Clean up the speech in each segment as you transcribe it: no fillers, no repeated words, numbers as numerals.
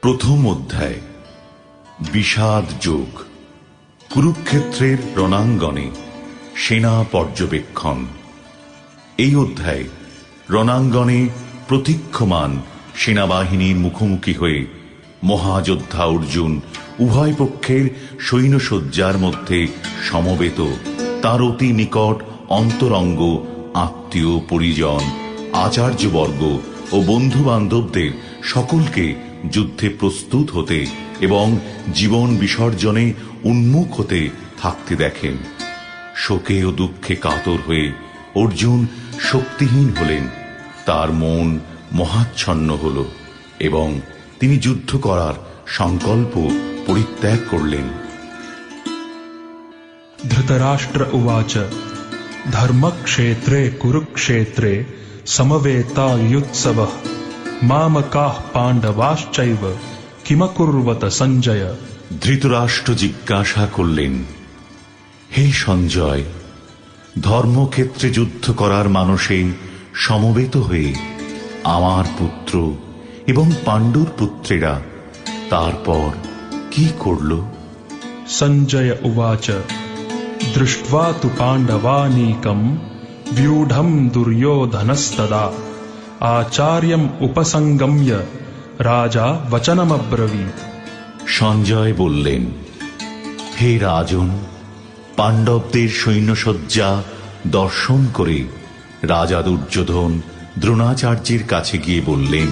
প্রথম অধ্যায় বিষাদ যোগ। কুরুক্ষেত্রের রণাঙ্গনে সেনা পর্যবেক্ষণ। এই অধ্যায় রণাঙ্গনে প্রতীক্ষমান সেনাবাহিনীর মুখোমুখি হয়ে মহাযোদ্ধা অর্জুন উভয় পক্ষের সৈন্যসজ্জার মধ্যে সমবেত তার অতি নিকট অন্তরঙ্গ আত্মীয় পরিজন আচার্যবর্গ ও বন্ধু বান্ধবদের সকলকে যুদ্ধে প্রস্তুত হতে এবং জীবন বিসর্জনে উন্মুখ হতে থাকতে দেখেন। শোকে ও দুঃখে কাতর হয়ে অর্জুন শক্তিহীন হলেন, তার মন মহাচ্ছন্ন হল এবং তিনি যুদ্ধ করার সংকল্প পরিত্যাগ করলেন। ধৃতরাষ্ট্র উবাচ ধর্মক্ষেত্রে কুরুক্ষেত্রে সমবেতাयुत्सवः মামকাঃ পাণ্ডবাশ্চৈব কিমকুর্বত সঞ্জয়। ধৃতরাষ্ট্র জিজ্ঞাসা করলেন, হে সঞ্জয়, ধর্মক্ষেত্রে যুদ্ধ করার মানসে সমবেত হয়ে আমার পুত্র এবং পাণ্ডুর পুত্রেরা তারপর কি করল? সঞ্জয় উবাচ দৃष्ट्वा तु पाण्डवानीकं व्यूढं दुर्योधनस्तदा आचार्यम् उपसंगम्य राजा वचनमब्रवीत्। সঞ্জয় বললেন, হে রাজন, পাণ্ডবদের সৈন্যসজ্জা দর্শন করে রাজা দুর্যোধন দ্রোণাচার্যের কাছে গিয়ে বললেন,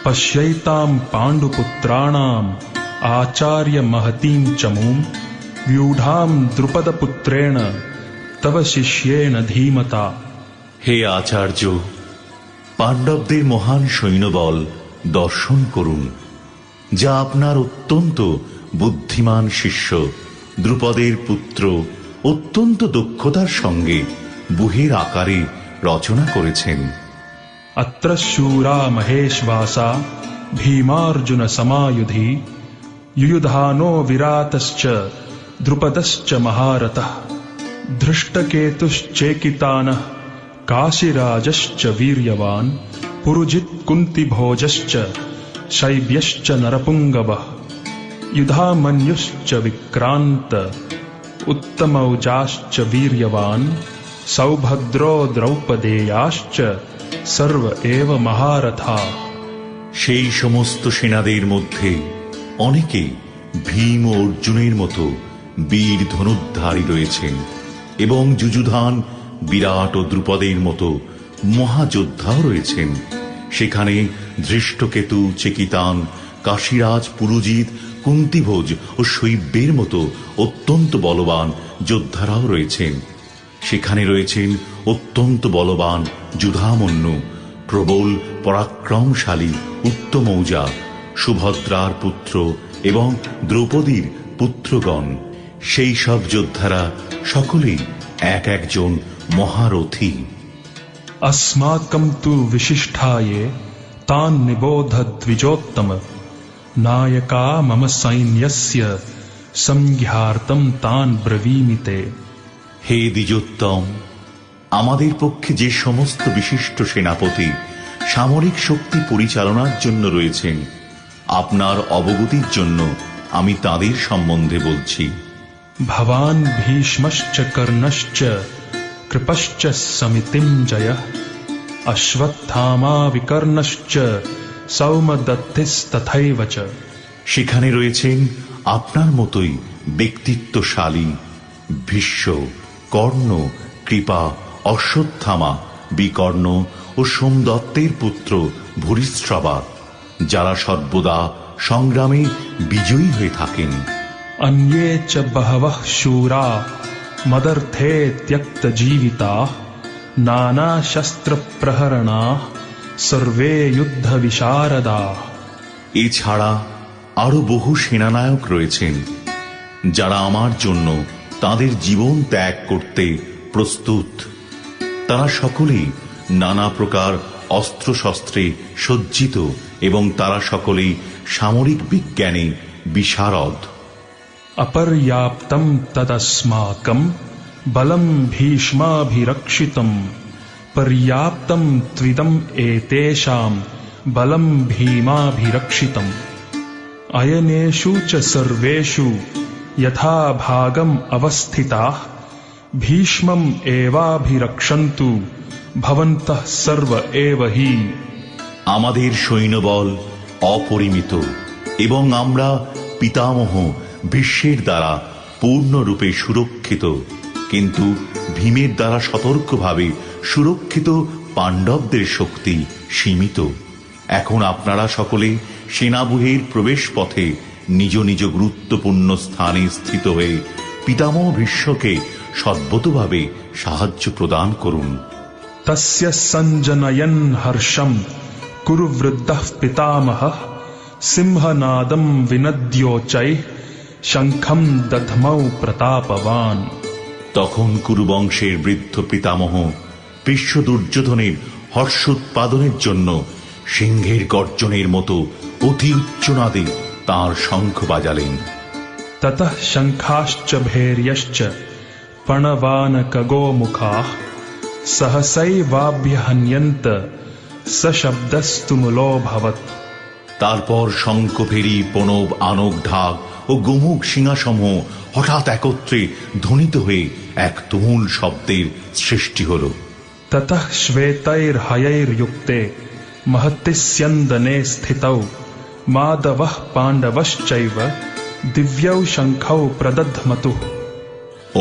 पश्यैतां पाण्डुपुत्राणाम् आचार्य महतीं चमूं व्यूढां द्रुपदपुत्रेण तव शिष्येण धीमता। হে আচার্য, পাণ্ডবদের মহান সৈন্যবল দর্শন করুন, যা আপনার অত্যন্ত বুদ্ধিমান শিষ্য দ্রুপদের পুত্র অত্যন্ত দক্ষতার সঙ্গে বুহের আকারে রচনা করেছেন। अत्र शूरा महेश्वासा भीमार्जुन समायुधि युयुधानो विरातश्च द्रुपदश्च महारथः धृष्टकेतुश्चेकितानः काशीराजश्च वीर्यवान् पुरुजित् कुन्तिभोजश्च शैब्यश्च नरपुङ्गवः युधामन्युश्च विक्रान्त उत्तमौजाश्च वीर्यवान् सौभद्रो द्रौपदेयाश्च सर्व एव महारथा। সেই সমস্ত সেনাদের মধ্যে অনেকে ভীম ও অর্জুনের মতো বীর ধনুর্ধারী রয়েছেন এবং যুযুধান বিরাট ও দ্রুপদের মতো মহাযোদ্ধাও রয়েছেন। সেখানে ধৃষ্টকেতু চেকিতান কাশীরাজ পুরুজিৎ কুন্তিভোজ ও শৈব্যের মতো অত্যন্ত বলবান যোদ্ধারাও রয়েছেন। সেখানে রয়েছেন অত্যন্ত বলবান যুধামন্যু, প্রবল পরাক্রমশালী উত্তমৌজা, সুভদ্রার পুত্র এবং দ্রৌপদীর পুত্রগণ। সেই সব যোদ্ধারা সকলেই এক একজন মহারথী। अस्माकं तु विशिष्टाये तान् निबोध द्विजोत्तम नायका मम सैन्यस्य संज्ञार्थं तान् ब्रवीमि ते। হে দ্বিজোত্তম, আমাদের পক্ষে যে সমস্ত বিশিষ্ট সেনাপতি সামরিক শক্তি পরিচালনার জন্য রয়েছেন, আপনার অবগতির জন্য আমি তাদের সম্বন্ধে বলছি। भवान् भीष्मश्च कर्णश्च कृपश्च समितिञ्जयः अश्वत्थामा विकर्णश्च सौमदत्तिस्तथैव च। সেখানে রয়েছেন আপনার মতোই ব্যক্তিত্বশালী ভীষ্ম, কর্ণ, কৃপা, অশ্বত্থামা, বিকর্ণ ও সোমদত্তের পুত্র ভূরিশ্রবা, যারা সর্বদা সংগ্রামে বিজয়ী হয়ে থাকেন। अन्ये च बहवः शूरा मदर्थे त्यक्तजीविताः नानाशस्त्रप्रहरणाः सर्वे युद्धविशारदाः। এছাড়া আরো বহু সেনানায়ক রয়েছেন, যারা আমার জন্য তাদের জীবন ত্যাগ করতে প্রস্তুত। তারা সকলেই নানা প্রকার অস্ত্রশস্ত্রে সজ্জিত এবং তারা সকলেই সামরিক বিজ্ঞানে বিশারদ। अपर्याप्तं तदस्माकं बलं भीष्माभिरक्षितं पर्याप्तं त्विदं एतेषां बलं भीमाभिरक्षितम्। अयनेषु च सर्वेषु यथा भागम् अवस्थिताः भीष्मम् एवाभिरक्षन्तु भवन्तः सर्व एव हि। আমাদের সৈন্যবল অপরিমিত এবং আমরা পিতামহ ভীষ্মের দ্বারা পূর্ণরূপে সুরক্ষিত, কিন্তু ভীমের দ্বারা সতর্কভাবে সুরক্ষিত পাণ্ডবদের শক্তি সীমিত। এখন আপনারা সকলে সেনাব্যূহের প্রবেশ পথে নিজ নিজ গুরুত্বপূর্ণ স্থানে স্থিত হয়ে পিতামহ ভীষ্মকে সর্বতোভাবে সাহায্য প্রদান করুন। तस्य सञ्जनयन् हर्षम् कुरु वृद्धः पितामहः सिंहनादं विनद्योच्चैः शङ्खं दध्मौ प्रतापवान्। তখন কুরুবংশের বৃদ্ধ পিতামহ ভীষ্ম দুর্যোধনের হর্ষোৎপাদনের জন্য সিংহের গর্জনের মতো অতি উচ্চনাদে তাঁর শঙ্খ বাজালেন। ततः शङ्खाश्च भैर्यश्च पणवानकगोमुखाः सहसैवाभ्यहन्यन्त सशब्दस्तुमुलोऽभवत्। তারপর শঙ্খভেরী প্রণব আনক ঢাক ও গোমুখ সিংহাসমূহ হঠাৎ একত্রে ধ্বনিত হয়ে এক তুমুল শব্দের সৃষ্টি হল। ततः श्वेतैर्हयैर्युक्ते महति स्यन्दने स्थितौ माधवः पाण्डवश्चैव दिव्यौ शङ्खौ प्रदध्मतुः।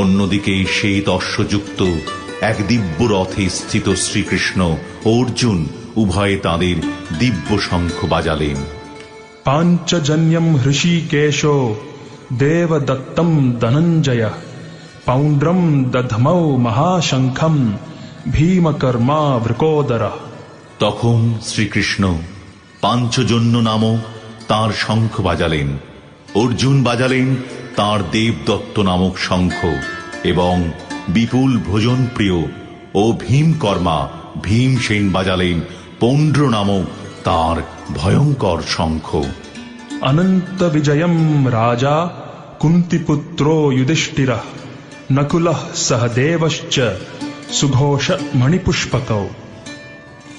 অন্যদিকে শ্বেত অশ্বযুক্ত এক দিব্য রথে স্থিত শ্রীকৃষ্ণ ও অর্জুন উভয়ে তাঁদের দিব্য শঙ্খ বাজালেন। पाञ्चजन्यं हृषीकेशो देवदत्तं धनञ्जयः पौण्ड्रं दध्मौ महाशङ्खं भीमकर्मा वृकोदरः। তখন শ্রীকৃষ্ণ পাঞ্চজন্য নামক তাঁর শঙ্খ বাজালেন, অর্জুন বাজালেন তাঁর দেবদত্ত নামক শঙ্খ এবং বিপুল ভোজন প্রিয় ও ভীমকর্মা ভীমসেন বাজালেন পৌণ্ড্র নামক তাঁর ভয়ঙ্কর শঙ্খ। अनंत विजयम राजा कुंतीपुत्रो युधिष्ठिरः नकुलः सहदेवश्च सुघोष मणिपुष्पकौ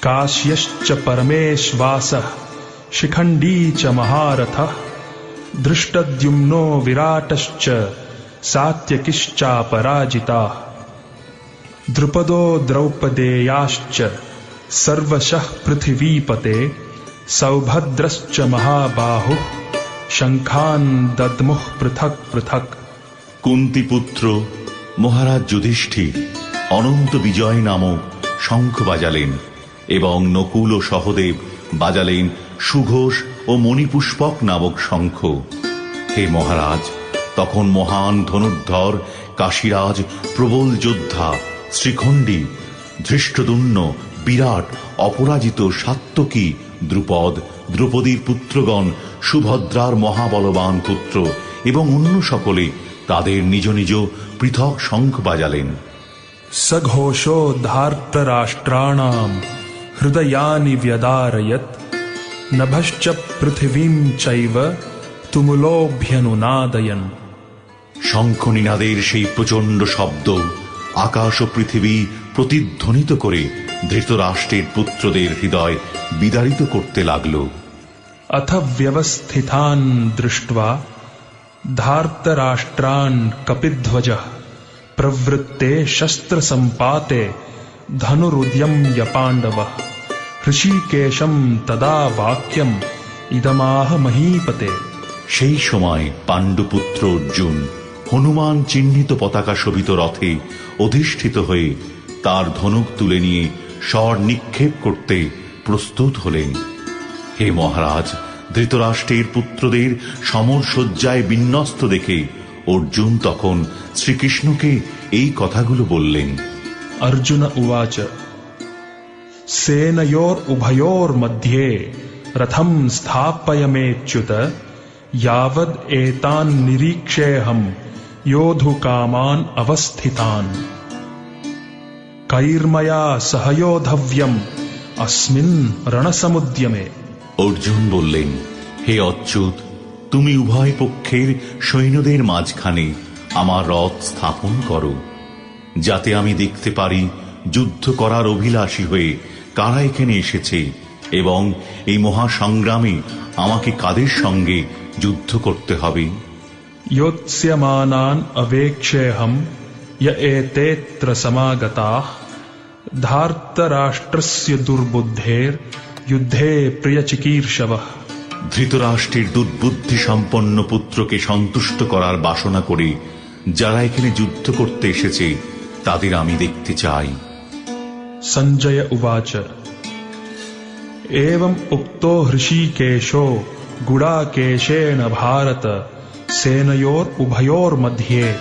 काश्यश्च परमेश्वासः शिखण्डी च महारथः धृष्टद्युम्नो विराटश्च सात्यकिश्चापराजिताः द्रुपदो द्रौपदेयाश्च सर्वशः पृथिवीपते सौभद्रश्च महाबाहुः शङ्खान् दद्मुः पृथक् पृथक्। কুন্তিপুত্র মহারাজ যুধিষ্ঠির অনন্ত বিজয় নামক শঙ্খ বাজালেন এবং নকুল ও সহদেব বাজালেন সুঘোষ ও মণিপুষ্পক নামক শঙ্খ। হে মহারাজ, তখন মহান ধনুর্ধর কাশীরাজ প্রবল যোদ্ধা শ্রীখণ্ডী ধৃষ্টদ্যুম্ন বিরাট অপরাজিত সাত্যকী দ্রুপদ দ্রৌপদীর পুত্রগণ সুভদ্রার মহাবলবান পুত্র এবং অন্য সকলে তাদের নিজ নিজ পৃথক শঙ্খ বাজালেন। सघोषो धार्तराष्ट्राणां हृदयानि व्यदारयत् नभश्च पृथिवीं चैव तुमुलोऽभ्यनुनादयन्। শঙ্খনিনাদের সেই প্রচণ্ড শব্দ আকাশ ও পৃথিবী প্রতিধ্বনিত করে ধৃতরাষ্ট্রের পুত্রদের হৃদয় বিদারিত করতে লাগল। अथ व्यवस्थितान् दृष्ट्वा धार्तराष्ट्रान् कपिध्वजः प्रवृत्ते शस्त्रसम्पाते धनुरुद्यम्य पाण्डवः ऋषिकेशं तदा वाक्यम् इदमाह महीपते। সেই সময় পাণ্ডুপুত্র অর্জুন হনুমান চিহ্নিত পতাকা শোভিত রথে অধিষ্ঠিত হয়ে তার ধনুক তুলে নিয়ে স্বর নিক্ষেপ করতে প্রস্তুত হলেন। হে মহারাজ, ধৃতরাষ্ট্রের পুত্রদের সমর সজ্জায় বিন্যস্ত দেখে অর্জুন তখন শ্রীকৃষ্ণকে এই কথাগুলো বললেন। अर्जुन उवाच सेनयोरुभयोर्मध्ये रथं स्थापयमेच्युत यावद् एतान् निरीक्षेऽहं योद्धुकामान् अवस्थितान् कैर्मया सहयोद्धव्यम् अस्मिन् रणसमुद्यमे। অর্জুন বললেন, হে অচ্যুত, তুমি উভয় পক্ষের সৈন্যদের মাঝখানে আমার রথ স্থাপন করো, যাতে আমি দেখতে পারি যুদ্ধ করার অভিলাষী হয়ে কারা এখানে এসেছে এবং এই মহাসংগ্রামে আমাকে কাদের সঙ্গে যুদ্ধ করতে হবে। योत्स्यमानान् अवेक्षेऽहं य एतेऽत्र समागताः धार्तराष्ट्रस्य दुर्बुद्धेर्युद्धे प्रियचिकीर्षवः। ধৃতরাষ্ট্রের দুর্বুদ্ধি সম্পন্ন পুত্রকে সন্তুষ্ট করার বাসনা করে যারা এখানে যুদ্ধ করতে এসেছে তাদের আমি দেখতে চাই। सञ्जय उवाच एवम् उक्तो हृषीकेशो गुडाकेशेन भारत सेनयोरुभयोर्मध्ये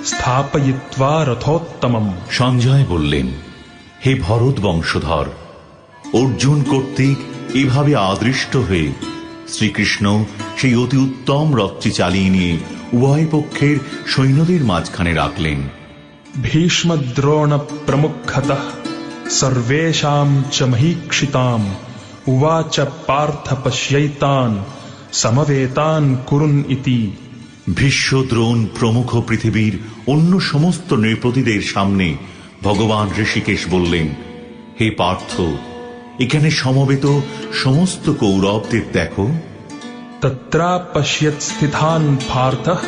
स्थापयित्वा रथोत्तमम्। সঞ্জয় বললেন, হে ভরত বংশধর, অর্জুন কর্তৃক এভাবে আদৃষ্ট হয়ে শ্রীকৃষ্ণ সেই অতি উত্তম রথটি চালিয়ে নিয়ে উভয় পক্ষের সৈন্যদের মাঝখানে রাখলেন। भीष्मद्रोण प्रमुखतः सर्वेषां च महीक्षिताम् उवाच पार्थ पश्यैतान् समवेतान् कुरुन् इति। ভীষ্ম দ্রোণ প্রমুখ পৃথিবীর অন্য সমস্ত নৃপতিদের সামনে ভগবান ঋষিকেশ বললেন, হে পার্থ, এখানে সমবেত সমস্ত কৌরবদের দেখো। तत्रा पश्यत् स्थितान् पार्थः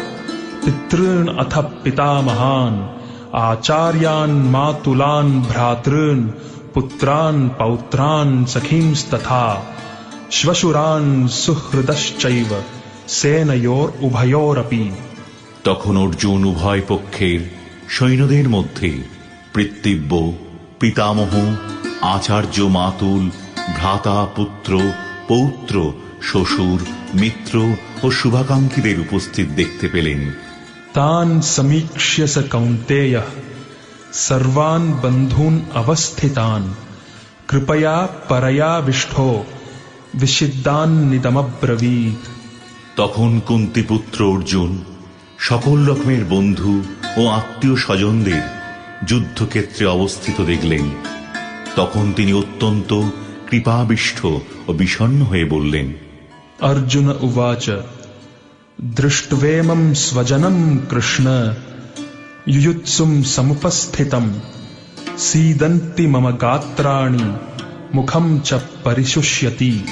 पितॄन् अथ पितामहान् आचार्यान् मातुलान् भ्रातॄन् पुत्रान् पौत्रान् सखींस्तथा श्वशुरान् सुहृदश्चैव सेनयोरुभयोरपि। তখন অর্জুন উভয় পক্ষের সৈন্যদের মধ্যে পিতৃব্য, পিতামহ, আচার্য, মাতুল, ভ্রাতা, পুত্র, পৌত্র, শ্বশুর, মিত্র ও শুভাকাঙ্ক্ষীদের উপস্থিত দেখতে পেলেন। तान् समीक्ष्य स कौन्तेयः सर्वान् बन्धून् अवस्थितान् कृपया परयाविष्ठो विषिद्धान्निदमब्रवीत्। তখন কুন্তিপুত্র অর্জুন সকল রকমের বন্ধু ও আত্মীয় স্বজনদের যুদ্ধক্ষেত্রে অবস্থিত দেখলেন। তখন তিনি অত্যন্ত কৃপাবিষ্ঠ ও বিষণ্ণ হয়ে বললেন, अर्जुन उवाच दृष्ट्वेमं स्वजनं कृष्ण युयुत्सुं समुपस्थितं सीदन्ति मम गात्राणि मुखं च परिशुष्यति।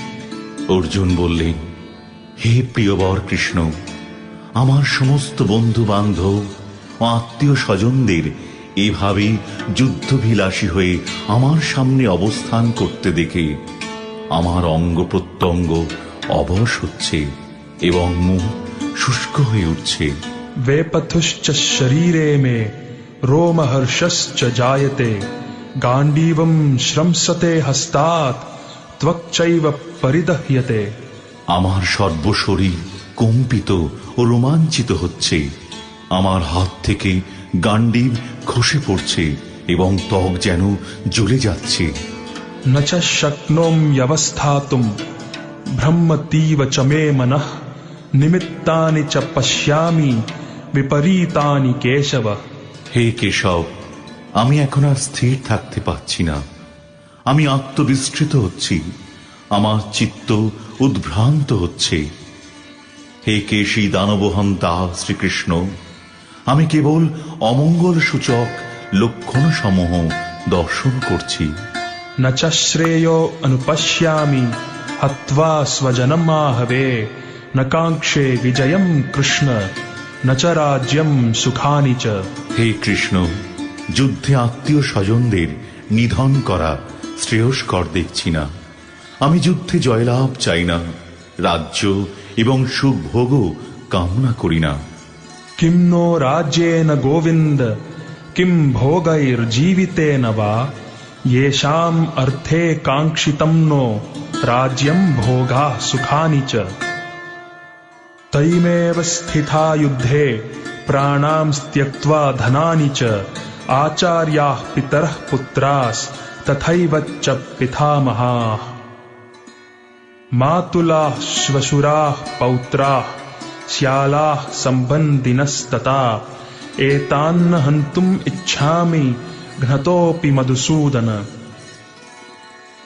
অর্জুন বললেন, হে প্রিয়বর কৃষ্ণ, আমার সমস্ত বন্ধু বান্ধব ও আত্মীয় স্বজনদের এভাবে যুদ্ধভিলাষী হয়ে আমার সামনে অবস্থান করতে দেখে আমার অঙ্গ প্রত্যঙ্গ অবশ হচ্ছে এবং মুখ শুষ্ক হয়ে উঠছে। वेपथुश्च शरीरे मे रोमहर्षश्च जायते गाण्डीवं श्रंसते हस्तात् त्वक्चैव परिदह्यते। আমার সর্বশরীর কম্পিত ও রোমাঞ্চিত হচ্ছে, আমার হাত থেকে গাণ্ডীব খসে পড়ছে এবং ত্বক যেন জ্বলে যাচ্ছে। न च शक्नोम्यवस्थातुं ब्रह्मतीव च मे मनः निमित्तानि च पश्यामि विपरीतानि केशव। হে কেশব, আমি এখন আর স্থির থাকতে পারছি না, আমি আত্মবিস্মৃত হচ্ছি, আমার চিত্ত উদ্ভ্রান্ত হচ্ছে। হে কেশী দানবহন্তা শ্রীকৃষ্ণ, আমি কেবল অমঙ্গল সূচক লক্ষণ সমূহ দর্শন করছি। न च श्रेयो अनुपश्यामि हत्वा स्वजनमाहवे न काङ्क्षे विजयं कृष्ण न च राज्यं सुखानि च। হে কৃষ্ণ, যুদ্ধে আত্মীয় স্বজনদের নিধন করা শ্রেয়স্কর দেখছি না। আমি যুদ্ধে জয়লাভ চাই না, রাজ্য এবং সুখ ভোগও কামনা করি না। किं नो राज्येन गोविन्द किं भोगैर्जीवितेन वा येषाम् अर्थे काङ्क्षितं नो राज्यं भोगाः सुखानि च। तैमेव स्थिता युद्धे प्राणां त्यक्त्वा धनानि च आचार्याः पितरः पुत्रास्तथैव च पितामहाः मातुलाः श्वशुराः पौत्राः श्यालाः सम्बन्धिनस्तथा एतान्न हन्तुम् इच्छामि घ्नतोऽपि मधुसूदन।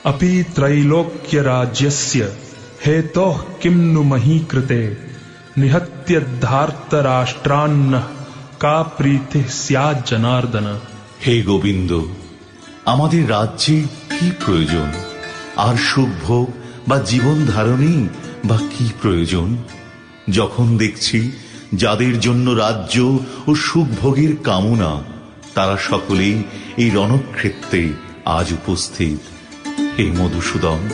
अपि त्रैलोक्यराज्यस्य हेतोः किं नु मही कृते निहत्य धार्तराष्ट्रान्नः का प्रीतिः स्यात् जनार्दन। হে গোবিন্দ, আমাদের রাজ্যে কি প্রয়োজন, আর সুখ ভোগ বা জীবন ধারণেই বা কি প্রয়োজন? যখন দেখছি যাদের জন্য রাজ্য ও সুখভোগের কামনা, তারা সকলেই এই রণক্ষেত্রে আজ উপস্থিত। হে মধুসূদন,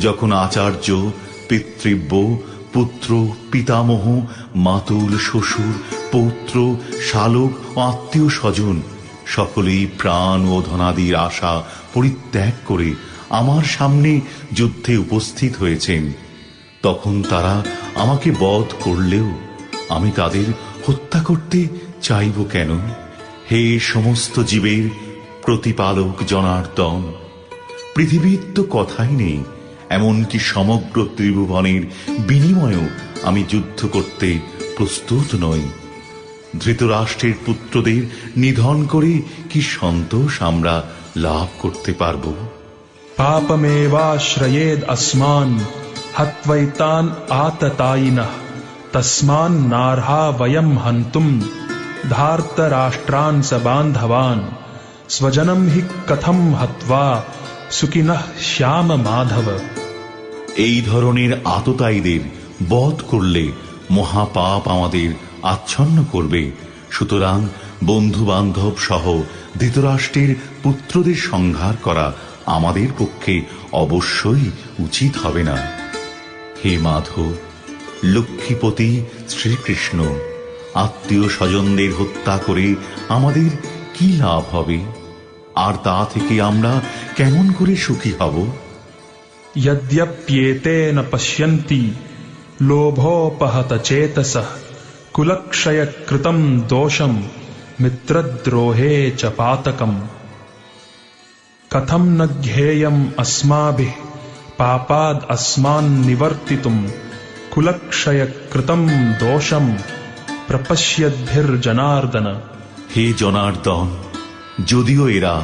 যখন আচার্য, পিতৃব্য, পুত্র, পিতামহ, মাতুল, শ্বশুর, পৌত্র, শালক ও আত্মীয় স্বজন সকলেই প্রাণ ও ধনাদির আশা পরিত্যাগ করে আমার সামনে যুদ্ধে উপস্থিত হয়েছেন, তখন তারা আমাকে বধ করলেও আমি তাদের হত্যা করতে চাইব কেন? হে সমস্ত জীবের প্রতিপালক জনার্দন, পৃথিবীর তো কথাই নেই, এমনকি সমগ্র ত্রিভুবনের বিনিময়েও আমি যুদ্ধ করতে প্রস্তুত নই। ধৃতরাষ্ট্রের পুত্রদের নিধন করে কি সন্তোষ আমরা লাভ করতে পারব? পাপমেবাশ্রয়েদ अस्मान् हत्वैतान आततायिनः तस्मान् नार्हा वयं हन्तुं धार्तराष्ट्रान् सबान्धवान् स्वजनं हि कथं हत्वा सुखिनः श्याम माधव। এই ধরনের আততায়ীদের বধ করলে মহাপাপ আমাদের আচ্ছন্ন করবে। সুতরাং বন্ধু বান্ধব সহ ধৃতরাষ্ট্রের পুত্রদের সংহার করা আমাদের পক্ষে অবশ্যই উচিত হবে না। হে মাধব, লক্ষ্মীপতি শ্রীকৃষ্ণ, আত্মীয় স্বজনদের হত্যা করে আমাদের কি লাভ হবে? আর তা থেকে আমরা কেমন করে সুখী হব? यद्यप्येते न पश्यन्ति लोभोपहत चेतसः कुलक्षयकृतं दोषं मित्रद्रोहे च पातकम्। कथं न ज्ञेयम् अस्माभिः पापाद् अस्मान् निवर्तितुं कुलक्षयकृतं दोषं प्रपश्यद्भिर्जनार्दन। হে জনার্দন, যদিও এরা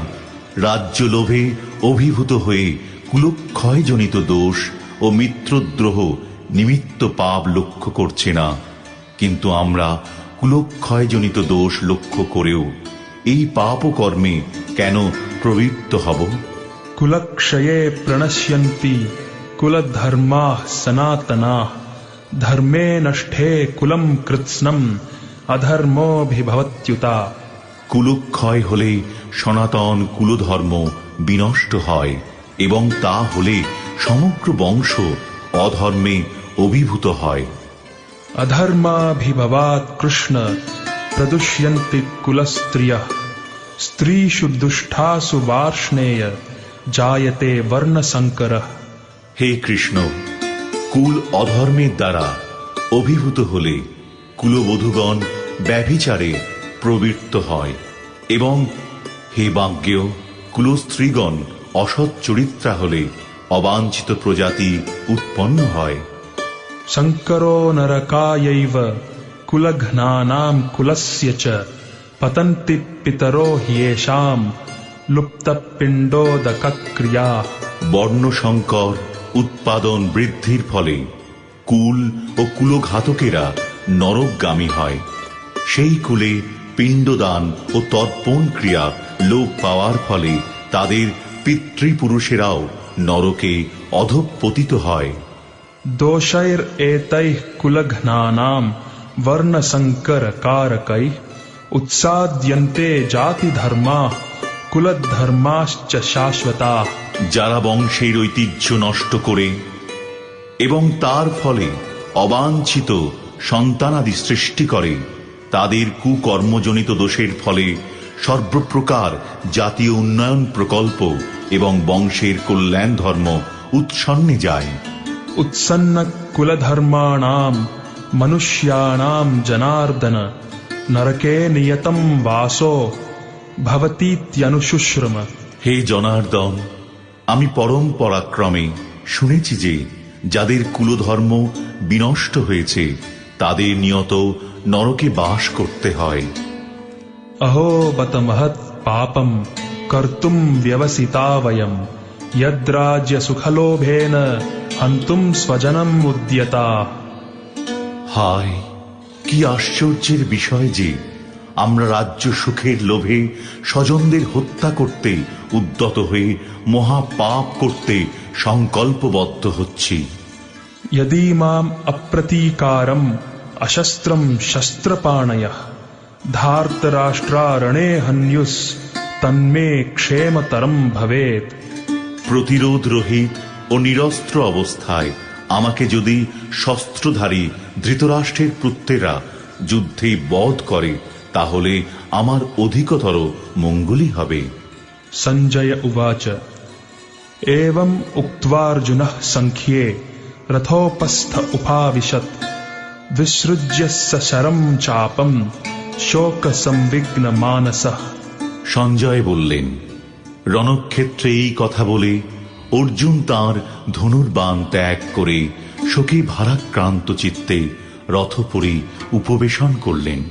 রাজ্য লোভে অভিভূত হয়ে কুলক্ষয়জনিত দোষ ও মিত্রদ্রোহ নিমিত্ত পাপ লক্ষ্য করছে না, কিন্তু আমরা কুলক্ষয়জনিত দোষ লক্ষ্য করেও এই পাপ কর্মে কেন প্রবৃত্ত হব? कुलक्षये प्रणश्यन्ति कुलधर्माः सनातनाः धर्मे नष्टे कुलं कृत्स्नम् अधर्मोऽभिभवत्युता। কুলক্ষয় হলে সনাতন কুলধর্ম বিনষ্ট হয় এবং তা হলে সমগ্র বংশ অধর্মে অভিভূত হয়। अधर्माभिभवात् कृष्ण प्रदुष्यन्ति कुलस्त्रियः स्त्रीषु दुष्टासु वार्ष्णेय जायते वर्णसंकरः। হে কৃষ্ণ, কুল অধর্মের দ্বারা অভিভূত হলে কুলবধূগণ ব্যভিচারে প্রবৃত্ত হয় এবং হে বাজ্ঞেয়, কুলস্ত্রীগণ অসৎ চরিত্রা হলে অবাঞ্ছিত প্রজাতি উৎপন্ন হয়। संकरो नरकायैव कुलघ्नानां कुलस्य च पतन्ति पितरो ह्येषां लुप्तपिण्डोदकक्रिया। বর্ণসংকর উৎপাদন বৃদ্ধির ফলে কুল ও কুলঘাতকেরা নরকগামী হয়। সেই কুলে পিণ্ডদান ও তর্পণ ক্রিয়া লোপ পাওয়ার ফলে তাদের পিতৃপুরুষেরাও নরকে অধঃপতিত হয়। दोषैरेतैः कुलघ्नानां वर्णसंकरकारकैः उत्साद्यन्ते जातिधर्माः कुलधर्माश्च शाश्वताः। যারা বংশের ঐতিহ্য নষ্ট করে এবং তার ফলে অবাঞ্ছিত সন্তানাদি সৃষ্টি করে, তাদের কুকর্মজনিত দোষের ফলে সর্বপ্রকার জাতীয় উন্নয়ন প্রকল্প এবং বংশের কল্যাণ ধর্ম উৎসন্নে যায়। उत्सन्न कुलधर्माणां मनुष्याणां जनार्दन नरके नियतं वासो भवतीत्यनुशुश्रुम। হে জনার্দন, আমি পরম পরাক্রমে শুনেছি যে যাদের কুলধর্ম বিনষ্ট হয়েছে তাদের নিয়ত নরকে বাস করতে হয়। अहो बत महत् पापं कर्तुं व्यवसिता वयं यद्राज्य सुखलोभेन हन्तुं स्वजनं उद्यता। হায়, কি আশ্চর্যের বিষয় যে আমরা রাজ্য সুখের লোভে স্বজনদের হত্যা করতে উদ্যত হয়ে মহাপাপ করতে সংকল্পবদ্ধ হচ্ছি। यदि माम अप्रतीकारम अशस्त्रम शस्त्रपाणयः धार्तराष्ट्रारणे हन्युस तन्मे क्षेमतरम भवेत्। প্রতিরোধ রহিত ও নিরস্ত্র অবস্থায় আমাকে যদি শস্ত্রধারী ধৃতরাষ্ট্রের পুত্রেরা যুদ্ধে বধ করে তাহলে আমার অধিকতর মঙ্গলই হবে। संजय उवाच एवम् उक्त्वार्जुनः संख्ये रथोपस्थ उपाविशत् विसृज्य सशरं चापं शोक संविघ्न मानसः। সঞ্জয় বললেন, রণক্ষেত্রে এই কথা বলে অর্জুন তাঁর ধনুর্বাণ ত্যাগ করে শোকে ভারাক্রান্ত চিত্তে রথপুরী উপবেশন করলেন।